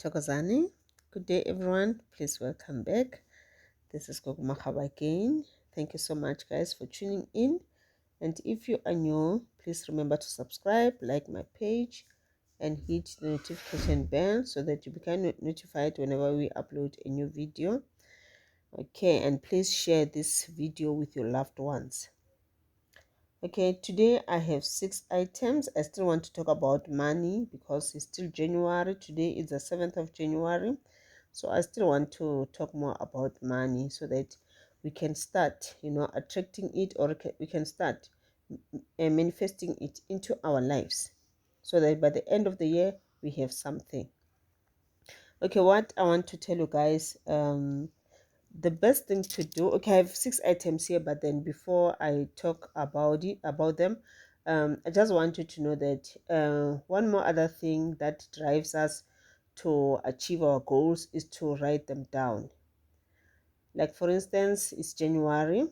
Tokozani. Good day, everyone. Please welcome back. This is Gogumakaba again. Thank you so much, guys, for tuning in. And if you are new, please remember to subscribe, like my page, and hit the notification bell so that you become notified whenever we upload a new video. Okay, and please share this video with your loved ones. Okay, today I have 6 items. I still want to talk about money because it's still January. Today is the 7th of January. So I still want to talk more about money so that we can start, attracting it, or we can start manifesting it into our lives so that by the end of the year, we have something. Okay, what I want to tell you guys, the best thing to do, okay, I have 6 items here, but then before I talk about them, I just want you to know that one more other thing that drives us to achieve our goals is to write them down. Like, for instance, it's January.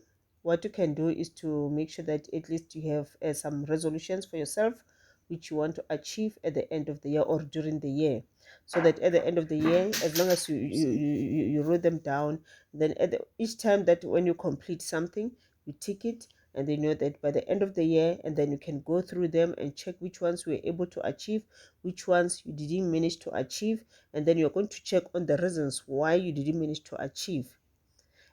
What you can do is to make sure that at least you have some resolutions for yourself which you want to achieve at the end of the year or during the year, so that at the end of the year, as long as you wrote them down, then each time that when you complete something, you tick it, and they know that by the end of the year, and then you can go through them and check which ones you were able to achieve, which ones you didn't manage to achieve, and then you're going to check on the reasons why you didn't manage to achieve,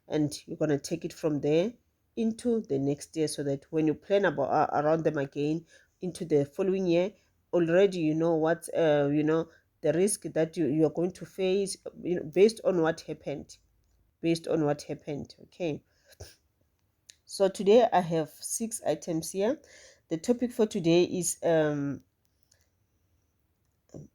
and you're going to take it from there into the next year, so that when you plan about around them again into the following year, already you know what the risk that you're going to face, based on what happened. Okay, so today I have 6 items here. The topic for today is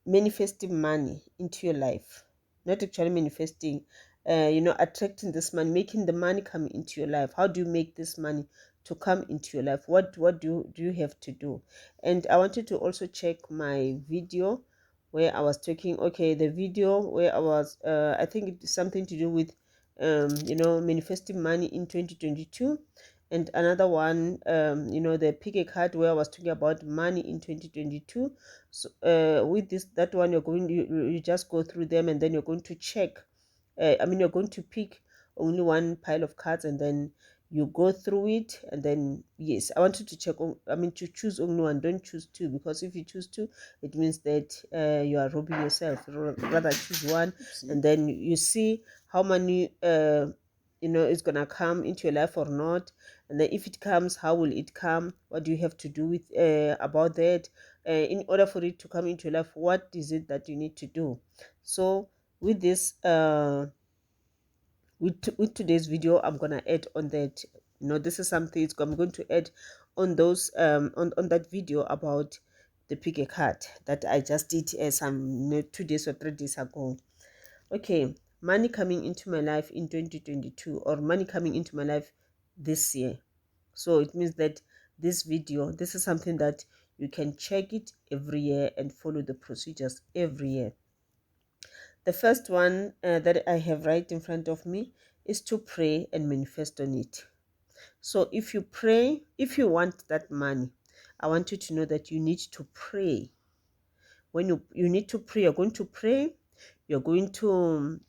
manifesting money into your life. Not actually manifesting, attracting this money, making the money come into your life. How do you make this money to come into your life? What do you have to do? And I wanted to also check my video where I was talking. Okay, the video where I was, I think it's something to do with manifesting money in 2022, and another one, the Piggy card where I was talking about money in 2022. So with that one, you just go through them, and then you're going to check. You're going to pick only one pile of cards, and then you go through it, and then yes, I wanted to check. To choose only one. Don't choose two, because if you choose two, it means that you are robbing yourself. Rather choose one, and then you see how many is gonna come into your life or not, and then if it comes, how will it come? What do you have to do with about that? In order for it to come into your life, what is it that you need to do? So with this with today's video, I'm gonna add on that. This is something I'm going to add on those on that video about the Piggy card that I just did some 2 days or 3 days ago. Okay, money coming into my life in 2022, or money coming into my life this year. So it means that this is something that you can check it every year and follow the procedures every year. The first one that I have right in front of me is to pray and manifest on it. So if you pray, if you want that money, I want you to know that you need to pray. When you need to pray, you're going to pray, you're going to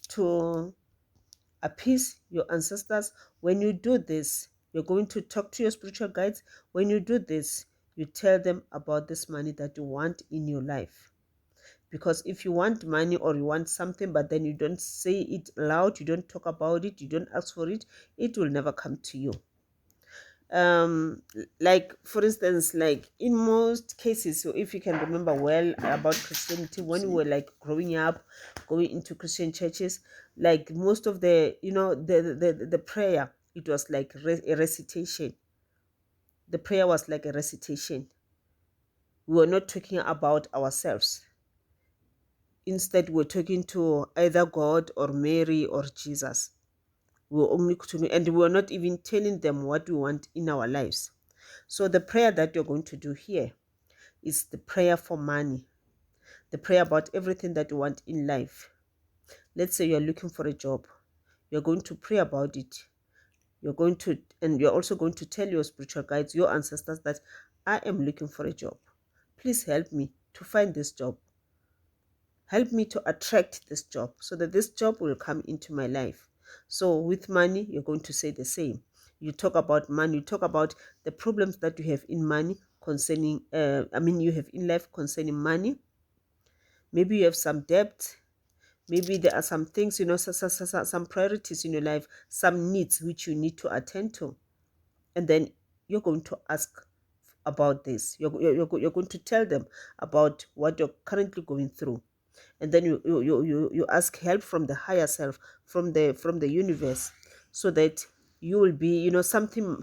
to appease your ancestors. When you do this, you're going to talk to your spiritual guides. When you do this, you tell them about this money that you want in your life. Because if you want money, or you want something, but then you don't say it loud, you don't talk about it, you don't ask for it, it will never come to you. Like, for instance, like in most cases, so if you can remember well about Christianity, when we were like growing up, going into Christian churches, like most of the prayer, it was like a recitation. The prayer was like a recitation. We were not talking about ourselves. Instead, we're talking to either God or Mary or Jesus. We were only talking, and we were not even telling them what we want in our lives. So the prayer that you're going to do here is the prayer for money, the prayer about everything that you want in life. Let's say you're looking for a job. You're going to pray about it. And you're also going to tell your spiritual guides, your ancestors, that I am looking for a job. Please help me to find this job. help me to attract this job so that this job will come into my life. So with money, you're going to say the same. You talk about money, you talk about the problems that you have in money concerning, you have in life concerning money. Maybe you have some debt. Maybe there are some things, some priorities in your life, some needs which you need to attend to. And then you're going to ask about this. You're going to tell them about what you're currently going through. And then you ask help from the higher self, from the universe, so that you will be, something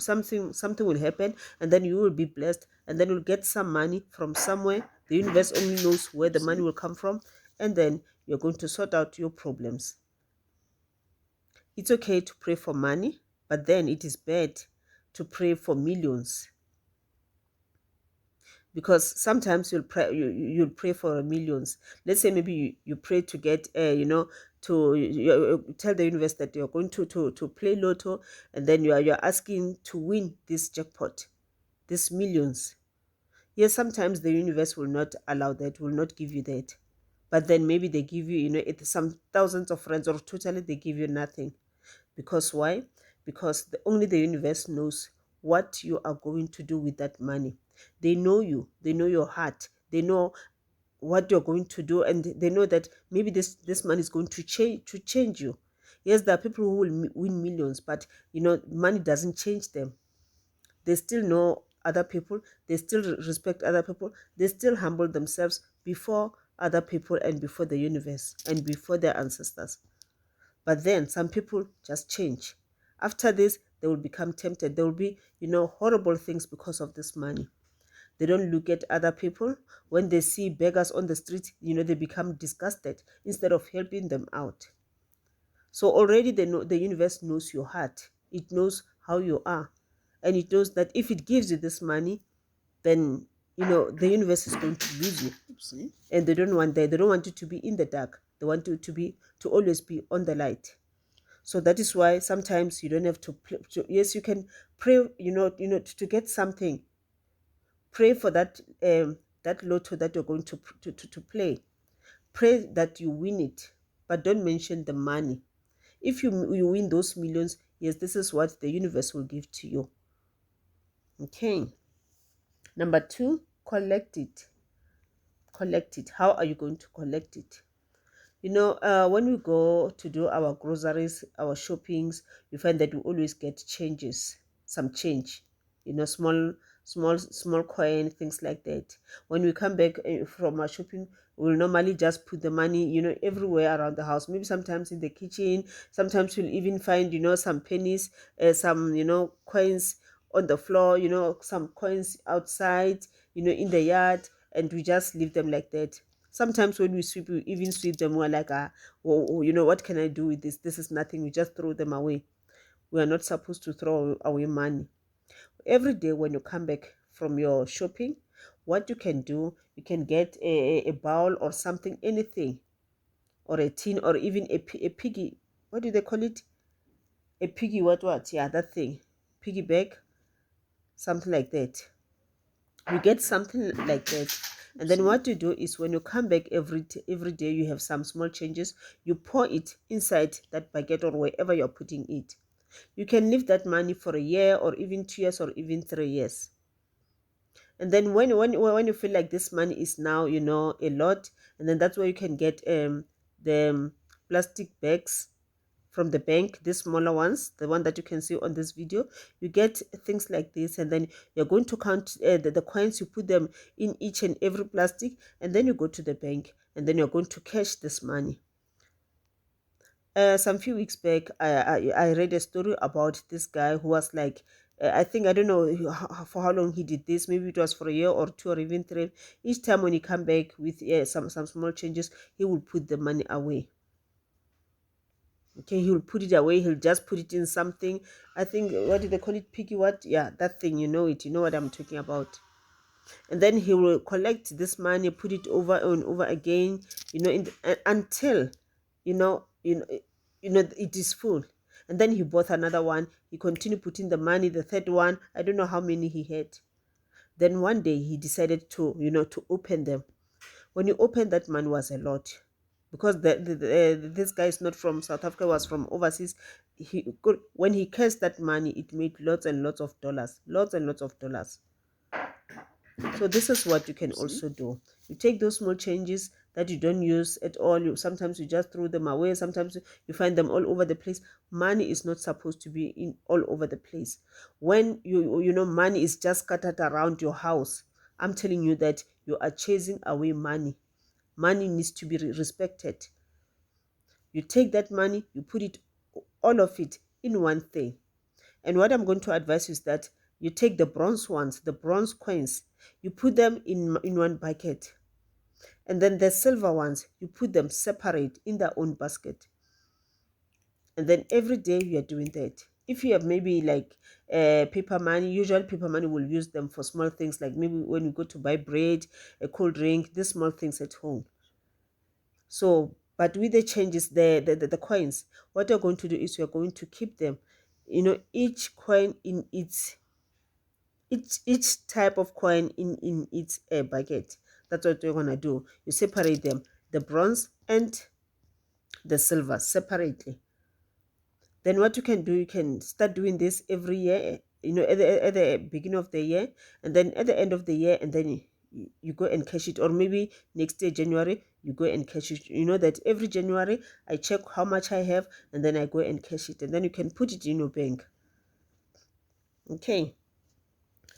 will happen, and then you will be blessed, and then you'll get some money from somewhere. The universe only knows where the money will come from, and then you're going to sort out your problems. It's okay to pray for money, but then it is bad to pray for millions, because sometimes you'll pray for millions. Let's say maybe you pray to get you tell the universe that you're going to play lotto, and then you're asking to win this jackpot, this millions. Yes, sometimes the universe will not allow that, will not give you that. But then maybe they give you, some thousands of friends, or totally they give you nothing. Because why? Because only the universe knows what you are going to do with that money. They know you. They know your heart. They know what you're going to do, and they know that maybe this money is going to change you. Yes, there are people who will win millions, but money doesn't change them. They still know other people. They still respect other people. They still humble themselves before other people, and before the universe, and before their ancestors. But then some people just change. After this, they will become tempted. There will be, horrible things because of this money. They don't look at other people. When they see beggars on the street, they become disgusted instead of helping them out. So already the universe knows your heart. It knows how you are. And it knows that if it gives you this money, then the universe is going to use you. Oopsie. And they don't want that. They don't want you to be in the dark. They want you to always be on the light. So that is why sometimes you don't have to pray. Yes, you can pray, to get something. Pray for that lotto that you're going to play. Pray that you win it, but don't mention the money. If you win those millions, yes, this is what the universe will give to you. Okay. Number 2, collect it. Collect it. How are you going to collect it? When we go to do our groceries, our shoppings, you find that we always get changes, some change, small coin, things like that. When we come back from our shopping, we'll normally just put the money, everywhere around the house. Maybe sometimes in the kitchen, sometimes you'll even find, some pennies, some, coins on the floor, some coins outside, in the yard, and we just leave them like that. Sometimes when we sweep, we even sweep them. We're like, what can I do with this? This is nothing. We just throw them away. We are not supposed to throw away money. Every day when you come back from your shopping, what you can do, you can get a bowl or something, anything, or a tin, or even a piggy. What do they call it? A piggy, what? Yeah, that thing. Piggy bag, something like that. You get something like that. And then what you do is, when you come back every day, you have some small changes. You pour it inside that bucket, or wherever you're putting it. You can leave that money for a year, or even 2 years, or even 3 years. And then when you feel like this money is now, a lot, and then that's where you can get the plastic bags from the bank, the smaller ones, the one that you can see on this video. You get things like this, and then you're going to count the coins. You put them in each and every plastic, and then you go to the bank, and then you're going to cash this money. Some few weeks back, I read a story about this guy who was like, I think, I don't know for how long he did this. Maybe it was for a year or 2 or even 3. Each time when he come back with some small changes, he will put the money away. Okay, he'll put it away. He'll just put it in something. I think, what do they call it? Piggy what? Yeah, that thing. You know it. You know what I'm talking about. And then he will collect this money, put it over and over again. Until it is full. And then he bought another one. He continued putting the money. The third one, I don't know how many he had. Then one day he decided to open them. When you open, that money was a lot. because this guy is not from South Africa, was from overseas. He could, when he cashed that money, it made lots and lots of dollars, lots and lots of dollars. So this is what you can also do. You take those small changes that you don't use at all. Sometimes you just throw them away. Sometimes you find them all over the place. Money is not supposed to be in all over the place. When you know money is just scattered around your house, I'm telling you that you are chasing away money. Money needs to be respected. You take that money, you put it, all of it, in one thing. And what I'm going to advise you is that you take the bronze ones, the bronze coins, you put them in one bucket. And then the silver ones, you put them separate in their own basket. And then every day you are doing that. If you have maybe like paper money, usually paper money will use them for small things, like maybe when you go to buy bread, a cold drink, these small things at home. So, but with the changes, the coins, what you're going to do is you're going to keep them, each coin in each type of coin in its bucket. That's what you're gonna do. You separate them, the bronze and the silver separately. Then what you can do, you can start doing this every year, at the beginning of the year, and then at the end of the year, and then you go and cash it. Or maybe next year, January, you go and cash it. You know that every January I check how much I have, and then I go and cash it, and then you can put it in your bank. Okay.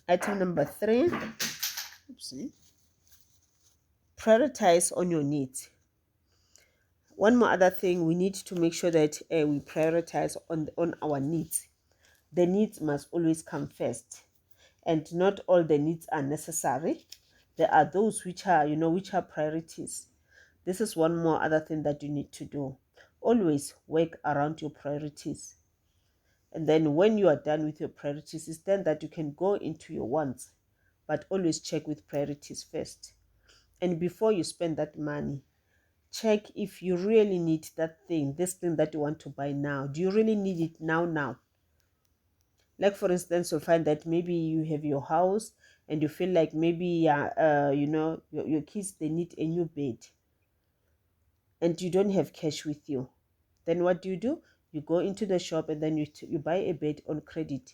Item number 3. Oopsie. Prioritize on your needs. One more other thing, we need to make sure that we prioritize on our needs. The needs must always come first, and not all the needs are necessary. There are those which are, which are priorities. This is one more other thing that you need to do. Always work around your priorities. And then when you are done with your priorities, it's then that you can go into your wants. But always check with priorities first. And before you spend that money, check if you really need that thing, this thing that you want to buy now. Do you really need it now? Like for instance, you'll find that maybe you have your house and you feel like maybe your kids, they need a new bed and you don't have cash with you. Then what do? You go into the shop and then you buy a bed on credit.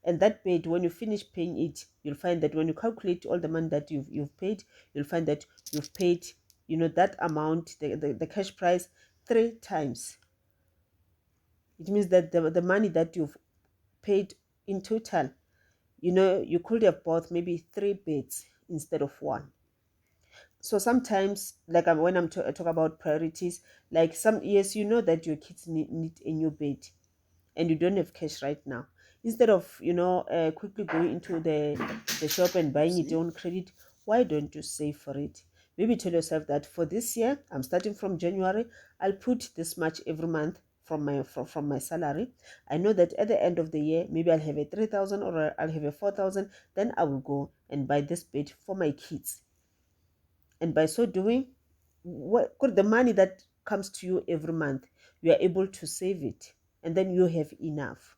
And that bed, when you finish paying it, you'll find that when you calculate all the money that you've paid, you'll find that you've paid, that amount, the cash price, 3 times. It means that the money that you've paid in total, you could have bought maybe 3 beds instead of 1. So sometimes, like when I'm talk about priorities, like some years, that your kids need a new bed and you don't have cash right now. Instead of quickly going into the shop and buying it on credit, why don't you save for it? Maybe tell yourself that for this year, I'm starting from January, I'll put this much every month from my salary. I know that at the end of the year, maybe I'll have a 3,000 or I'll have a 4,000. Then I will go and buy this bed for my kids. And by so doing, the money that comes to you every month, you are able to save it, and then you have enough.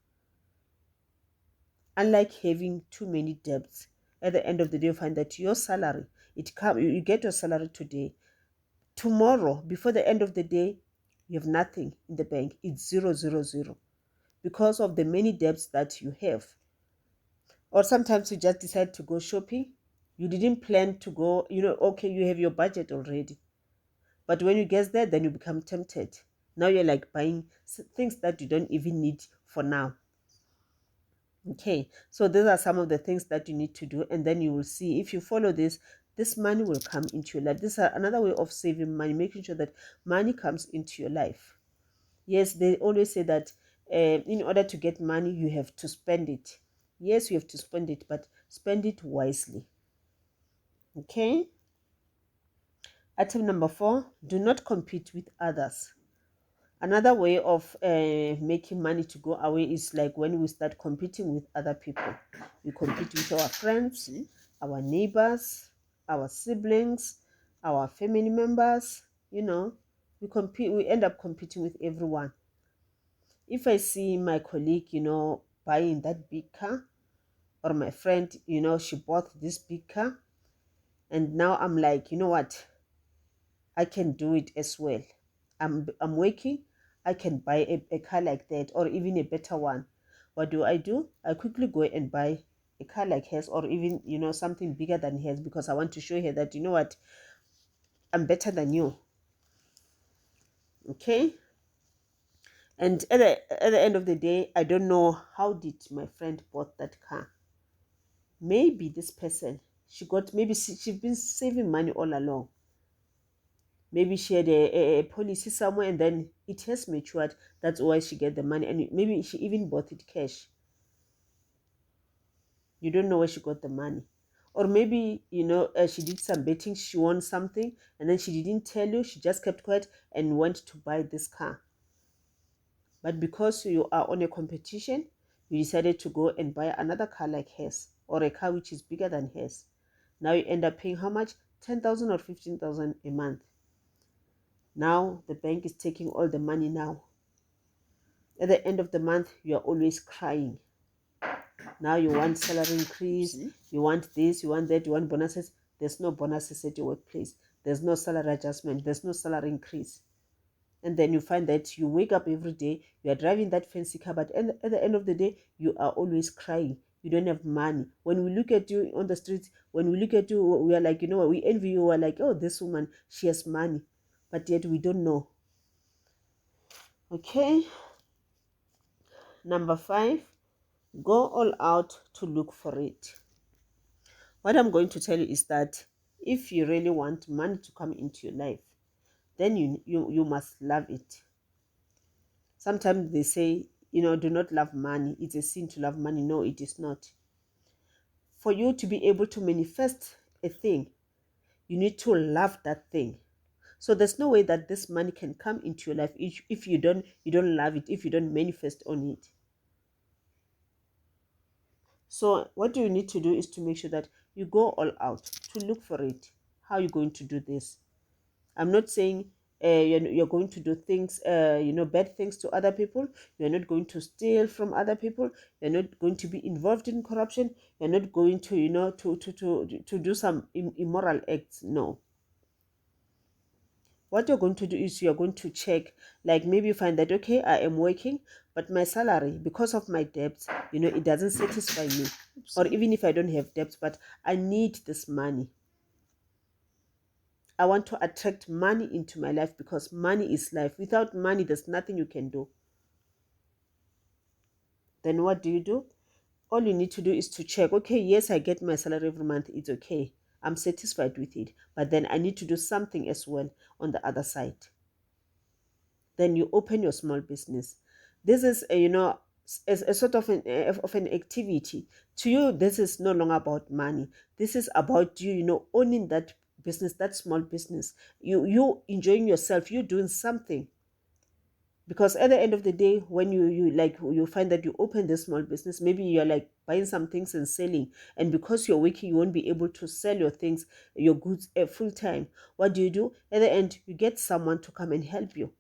Unlike having too many debts, at the end of the day, you find that your salary, you get your salary today. Tomorrow, before the end of the day, you have nothing in the bank. It's 000 because of the many debts that you have. Or sometimes you just decide to go shopping. You didn't plan to go, okay, you have your budget already. But when you get there, then you become tempted. Now you're like buying things that you don't even need for now. Okay, so these are some of the things that you need to do, and then you will see if you follow this money will come into your life. This is another way of saving money, making sure that money comes into your life. Yes, they always say that in order to get money, you have to spend it. Yes, you have to spend it, but spend it wisely. Okay. Item number 4, do not compete with others. Another way of making money to go away is like when we start competing with other people. We compete with our friends, our neighbors, our siblings, our family members. We end up competing with everyone. If I see my colleague, buying that big car, or my friend, she bought this big car, and now I'm like, you know what? I can do it as well. I'm working, I can buy a car like that, or even a better one. What do? I quickly go and buy a car like hers, or even, something bigger than hers, because I want to show her that, you know what, I'm better than you. Okay. And at the end of the day, I don't know how did my friend bought that car. Maybe this person, maybe she's been saving money all along. Maybe she had a policy somewhere, and then it has matured. That's why she get the money, and maybe she even bought it cash. You don't know where she got the money. Or maybe, she did some betting, she won something, and then she didn't tell you, she just kept quiet and went to buy this car. But because you are on a competition, you decided to go and buy another car like hers, or a car which is bigger than hers. Now you end up paying how much? 10,000 or 15,000 a month. Now the bank is taking all the money now. At the end of the month, you are always crying. Now you want salary increase, you want this, you want that, you want bonuses. There's no bonuses at your workplace. There's no salary adjustment. There's no salary increase. And then you find that you wake up every day, you are driving that fancy car, but at the end of the day, you are always crying. You don't have money. When we look at you on the streets, when we look at you, we are like, we envy you. We're like, oh, this woman, she has money. But yet we don't know. Okay. Number 5, go all out to look for it. What I'm going to tell you is that if you really want money to come into your life, then you must love it. Sometimes they say, do not love money. It's a sin to love money. No, it is not. For you to be able to manifest a thing, you need to love that thing. So there's no way that this money can come into your life if you don't love it, if you don't manifest on it. So what you need to do is to make sure that you go all out to look for it. How are you going to do this? I'm not saying you're going to do things, bad things to other people. You're not going to steal from other people. You're not going to be involved in corruption. You're not going to, to do some immoral acts. No. What you're going to do is you're going to check, like maybe you find that, okay, I am working, but my salary, because of my debts, it doesn't satisfy me. Or even if I don't have debts, but I need this money. I want to attract money into my life because money is life. Without money, there's nothing you can do. Then what do? All you need to do is to check, okay, yes, I get my salary every month. It's okay. I'm satisfied with it. But then I need to do something as well on the other side. Then you open your small business. This is, a sort of an activity. To you, this is no longer about money. This is about you, owning that business, that small business. You enjoying yourself. You doing something. Because at the end of the day, when you find that you open this small business, maybe you're like buying some things and selling, and because you're working, you won't be able to sell your things, your goods full time. What do? At the end, you get someone to come and help you.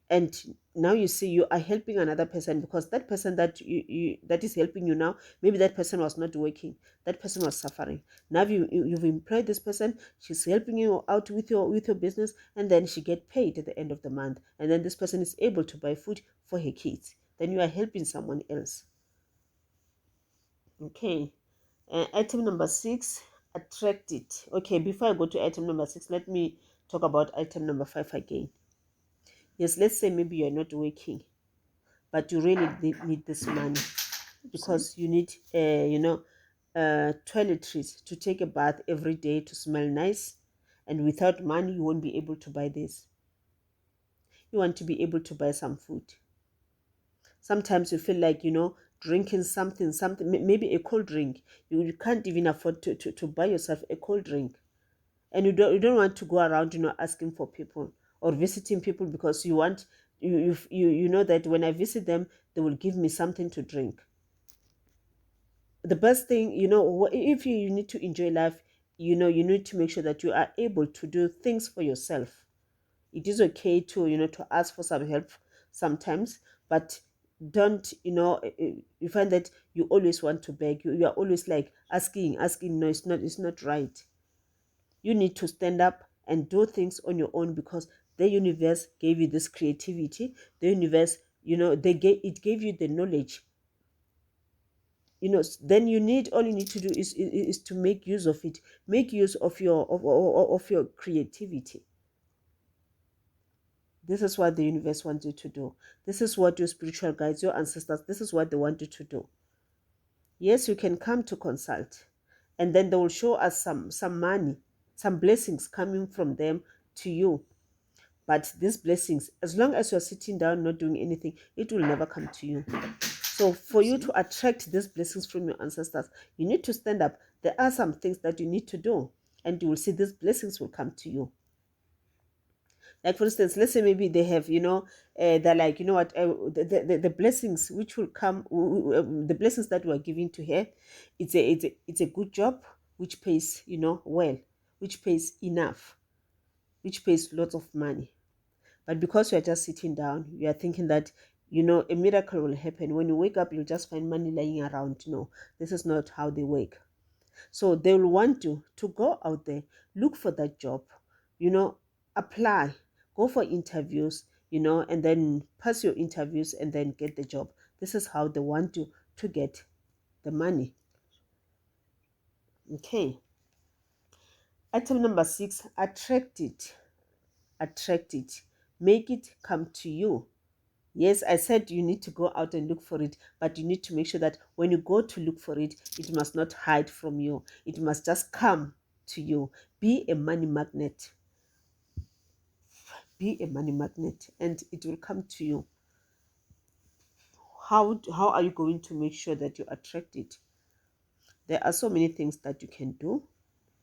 And now you see you are helping another person, because that person that is helping you now, maybe that person was not working, that person was suffering. Now you've employed this person, she's helping you out with your business, and then she get paid at the end of the month, and then this person is able to buy food for her kids. Then you are helping someone else. Okay. Item number 6, attract it. Okay, before I go to item number 6, let me talk about item number 5 again. Yes, let's say maybe you're not working, but you really need this money because you need, toiletries to take a bath every day to smell nice. And without money, you won't be able to buy this. You want to be able to buy some food. Sometimes you feel like, drinking something, maybe a cold drink. You can't even afford to buy yourself a cold drink. And you don't want to go around, asking for people or visiting people, because you want, you know that when I visit them, they will give me something to drink. The best thing, if you need to enjoy life, you need to make sure that you are able to do things for yourself. It is okay to ask for some help sometimes, but don't, you find that you always want to beg. You are always like asking. No, it's not right. You need to stand up and do things on your own, because the universe gave you this creativity. The universe, it gave you the knowledge. Then all you need to do is to make use of it. Make use of your creativity. This is what the universe wants you to do. This is what your spiritual guides, your ancestors, this is what they want you to do. Yes, you can come to consult, and then they will show us some money, some blessings coming from them to you. But these blessings, as long as you're sitting down not doing anything, it will never come to you. So for you to attract these blessings from your ancestors, you need to stand up. There are some things that you need to do, and you will see these blessings will come to you. Like, for instance, let's say maybe they have, they're like, the blessings which will come, the blessings that we are giving to her, it's a good job which pays, well, which pays enough, which pays lots of money. But because you are just sitting down, you are thinking that, a miracle will happen. When you wake up, you'll just find money lying around. No, this is not how they work. So they will want you to go out there, look for that job, apply, go for interviews, and then pass your interviews and then get the job. This is how they want you to get the money. Okay. Item number 6, attract it. Attract it. Make it come to you. Yes, I said you need to go out and look for it, but you need to make sure that when you go to look for it, it must not hide from you. It must just come to you. Be a money magnet. Be a money magnet, and it will come to you. How are you going to make sure that you attract it? There are so many things that you can do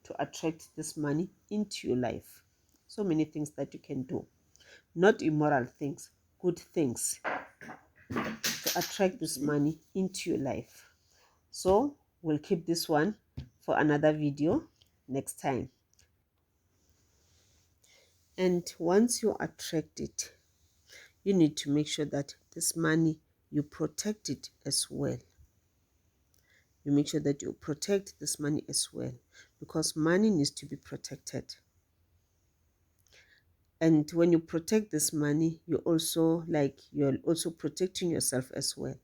to attract this money into your life. So many things that you can do. Not immoral things, good things to attract this money into your life. So we'll keep this one for another video next time. And once you attract it, you need to make sure that this money, you protect it as well. You make sure that you protect this money as well, because money needs to be protected. And when you protect this money, you're also protecting yourself as well.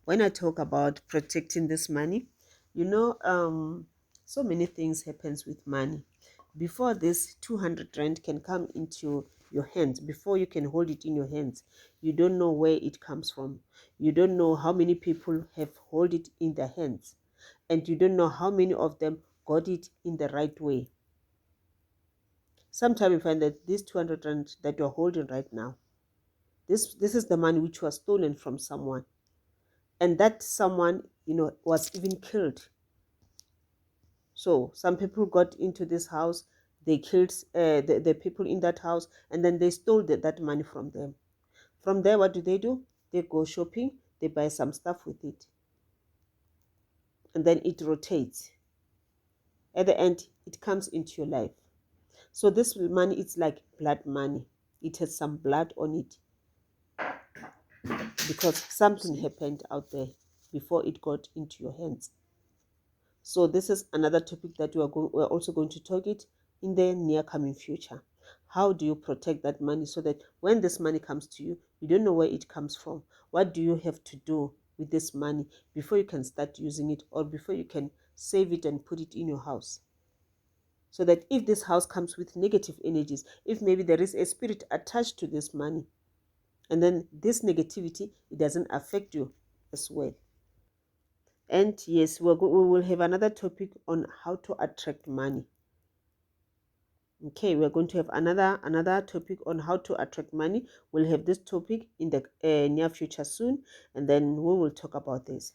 When I talk about protecting this money, so many things happens with money. Before this 200 rand can come into your hands, before you can hold it in your hands, you don't know where it comes from. You don't know how many people have hold it in their hands, and you don't know how many of them got it in the right way. Sometimes you find that this 200 rand that you're holding right now, this is the money which was stolen from someone, and that someone was even killed. So some people got into this house, they killed the people in that house, and then they stole that money from them. From there, what do? They go shopping, they buy some stuff with it, and then it rotates. At the end, it comes into your life. So this money, it's like blood money. It has some blood on it, because something happened out there before it got into your hands. So this is another topic that we're also going to talk it in the near coming future. How do you protect that money so that when this money comes to you, you don't know where it comes from? What do you have to do with this money before you can start using it, or before you can save it and put it in your house? So that if this house comes with negative energies, if maybe there is a spirit attached to this money, and then this negativity, it doesn't affect you as well. And yes, we will have another topic on how to attract money. Okay, we're going to have another topic on how to attract money. We'll have this topic in the near future soon, and then we will talk about this.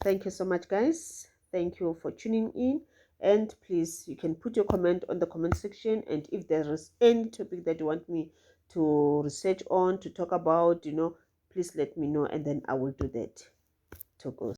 Thank you so much, guys. Thank you for tuning in. And please, you can put your comment on the comment section, and if there is any topic that you want me to research on, to talk about, please let me know, and then I will do that. To go.